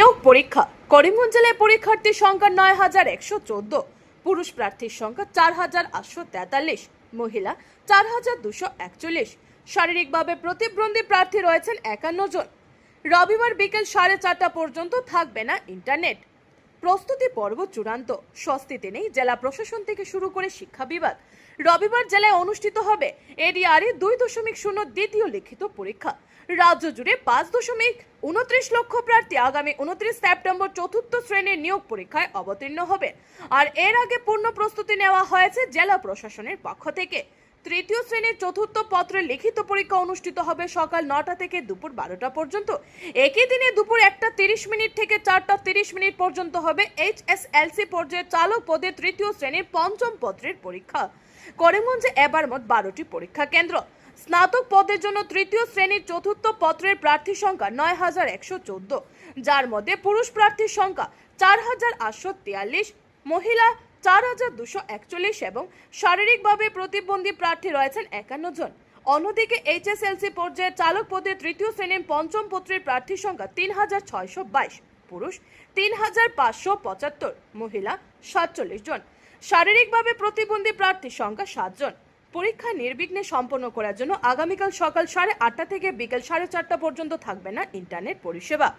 নিয়োগ পরীক্ষা করিমগঞ্জ জেলায় পরীক্ষার্থীর সংখ্যা ৯,১১৪, পুরুষ প্রার্থীর সংখ্যা ৪,৮৪৩, মহিলা ৪,২৪১, শারীরিকভাবে প্রতিবন্ধী প্রার্থী রয়েছেন ৫১ জন। রবিবার বিকেল ৪:৩০ পর্যন্ত থাকবে না ইন্টারনেট। প্রস্তুতি পর্ব চূড়ান্ত, স্বস্তিতে নেই জেলা প্রশাসন থেকে শুরু করে শিক্ষা বিভাগ। রবিবার জেলায় অনুষ্ঠিত হবে এডিআরই ২.০ দ্বিতীয় লিখিত পরীক্ষা। রাজ্য জুড়ে ৫.২৯ লক্ষ প্রার্থী আগামী ২৯ সেপ্টেম্বর চতুর্থ শ্রেণীর নিয়োগ পরীক্ষায় অবতীর্ণ হবে। আর এর আগে পূর্ণ প্রস্তুতি নেওয়া হয়েছে জেলা প্রশাসনের পক্ষ থেকে। তৃতীয় শ্রেণীর চতুর্থ পত্রের লিখিত পরীক্ষা অনুষ্ঠিত হবে সকাল ৯টা থেকে দুপুর ১২টা পর্যন্ত। একই দিনে দুপুর ১:৩০ থেকে ৪:৩০ পর্যন্ত হবে HSLC পর্যায়ে চালক পদে তৃতীয় শ্রেণীর পঞ্চম পত্রের পরীক্ষা। করিমগঞ্জে এবার মোট ১২টি পরীক্ষা কেন্দ্র। স্নাতক পদের জন্য তৃতীয় শ্রেণীর চতুর্থ পত্রের প্রার্থী সংখ্যা ৯,১১৪, যার মধ্যে পুরুষ প্রার্থীর সংখ্যা ৪,৮৪৩, মহিলা ৪,২৪১ এবং শারীরিকভাবে প্রতিবন্ধী প্রার্থী রয়েছেন ৫১ জন। অন্যদিকে HSLC পর্যায়ে চালক পদে তৃতীয় শ্রেণীর পঞ্চম পত্রের প্রার্থী সংখ্যা ৩,৬২২, পুরুষ ৩,৫৭৫, মহিলা ৪৭ জন। শারীরিকভাবে প্রতিবন্ধী প্রার্থীর সংখ্যা ৭ জন। পরীক্ষা নির্বিঘ্নে সম্পন্ন করার জন্য আগামীকাল সকাল ৮:৩০ থেকে বিকেল ৪:৩০ পর্যন্ত থাকবে না ইন্টারনেট পরিষেবা।